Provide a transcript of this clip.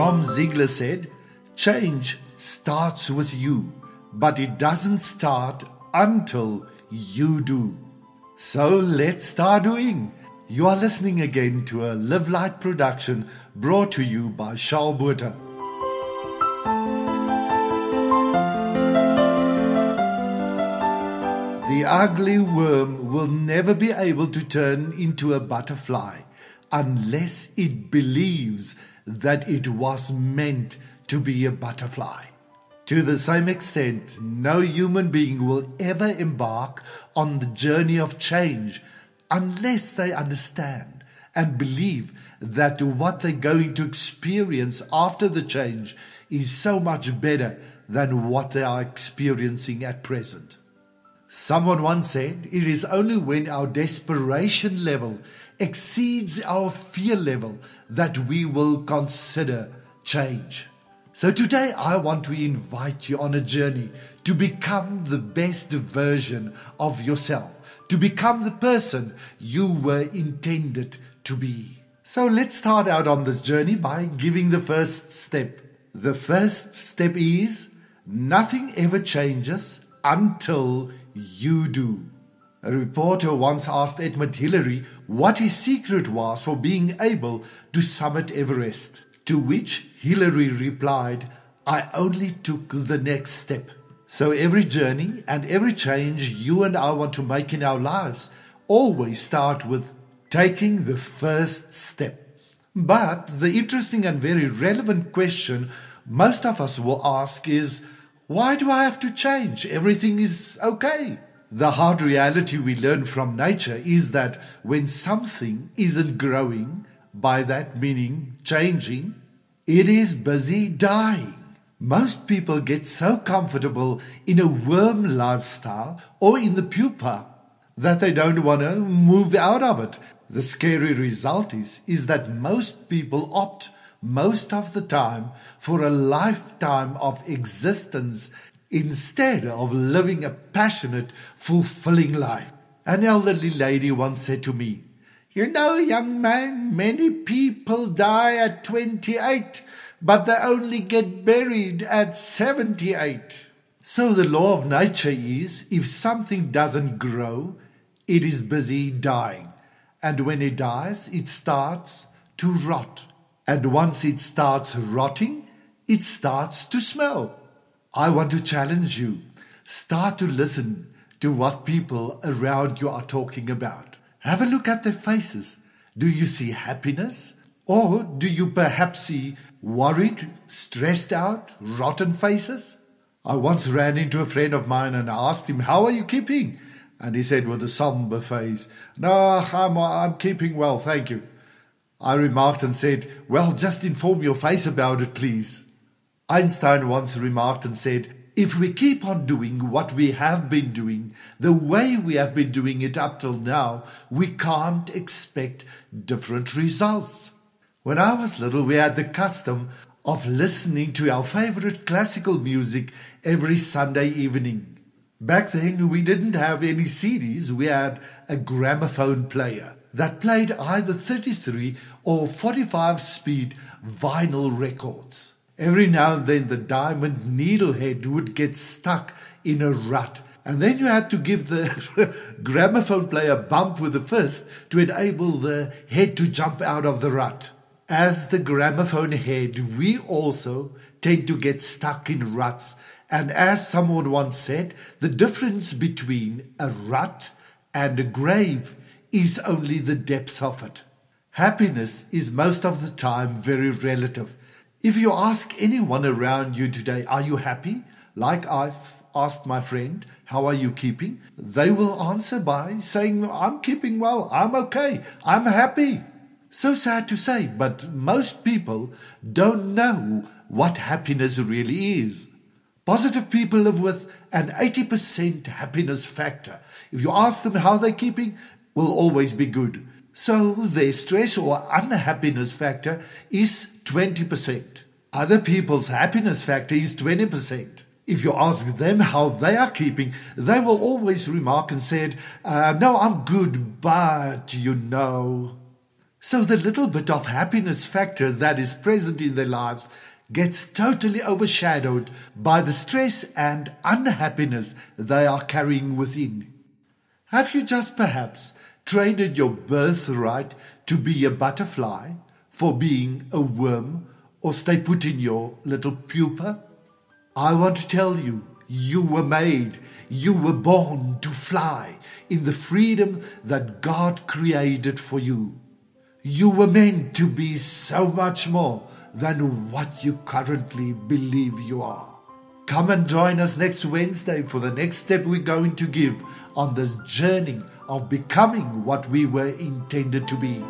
Tom Ziegler said, change starts with you, but it doesn't start until you do. So let's start doing. You are listening again to a Live Light production brought to you by Charl Botha. The ugly worm will never be able to turn into a butterfly unless it believes that it was meant to be a butterfly. To the same extent, no human being will ever embark on the journey of change unless they understand and believe that what they're going to experience after the change is so much better than what they are experiencing at present. Someone once said, it is only when our desperation level exceeds our fear level that we will consider change. So today I want to invite you on a journey to become the best version of yourself, to become the person you were intended to be. So let's start out on this journey by giving the first step. The first step is nothing ever changes until you do. A reporter once asked Edmund Hillary what his secret was for being able to summit Everest, to which Hillary replied, I only took the next step. So every journey and every change you and I want to make in our lives always start with taking the first step. But the interesting and very relevant question most of us will ask is, why do I have to change? Everything is okay. The hard reality we learn from nature is that when something isn't growing, by that meaning changing, it is busy dying. Most people get so comfortable in a worm lifestyle or in the pupa that they don't want to move out of it. The scary result is that most people opt most of the time for a lifetime of existence instead of living a passionate, fulfilling life. An elderly lady once said to me, you know, young man, many people die at 28, but they only get buried at 78. So the law of nature is, if something doesn't grow, it is busy dying. And when it dies, it starts to rot. And once it starts rotting, it starts to smell. I want to challenge you. Start to listen to what people around you are talking about. Have a look at their faces. Do you see happiness? Or do you perhaps see worried, stressed out, rotten faces? I once ran into a friend of mine and I asked him, how are you keeping? And he said with a somber face, no, I'm keeping well, thank you. I remarked and said, well, just inform your face about it, please. Einstein once remarked and said, if we keep on doing what we have been doing, the way we have been doing it up till now, we can't expect different results. When I was little, we had the custom of listening to our favorite classical music every Sunday evening. Back then, we didn't have any CDs, we had a gramophone player that played either 33 or 45 speed vinyl records. Every now and then the diamond needle head would get stuck in a rut, and then you had to give the gramophone player a bump with the fist to enable the head to jump out of the rut. As the gramophone head, we also tend to get stuck in ruts, and as someone once said, the difference between a rut and a grave is only the depth of it. Happiness is most of the time very relative. If you ask anyone around you today, are you happy? Like I've asked my friend, how are you keeping? They will answer by saying, I'm keeping well, I'm okay, I'm happy. So sad to say, but most people don't know what happiness really is. Positive people live with an 80% happiness factor. If you ask them how they're keeping, will always be good. So their stress or unhappiness factor is 20%. Other people's happiness factor is 20%. If you ask them how they are keeping, they will always remark and say, no, I'm good, but you know. So the little bit of happiness factor that is present in their lives gets totally overshadowed by the stress and unhappiness they are carrying within. Have you just perhaps traded your birthright to be a butterfly for being a worm or stay put in your little pupa? I want to tell you, you were made, you were born to fly in the freedom that God created for you. You were meant to be so much more than what you currently believe you are. Come and join us next Wednesday for the next step we're going to give on this journey of becoming what we were intended to be.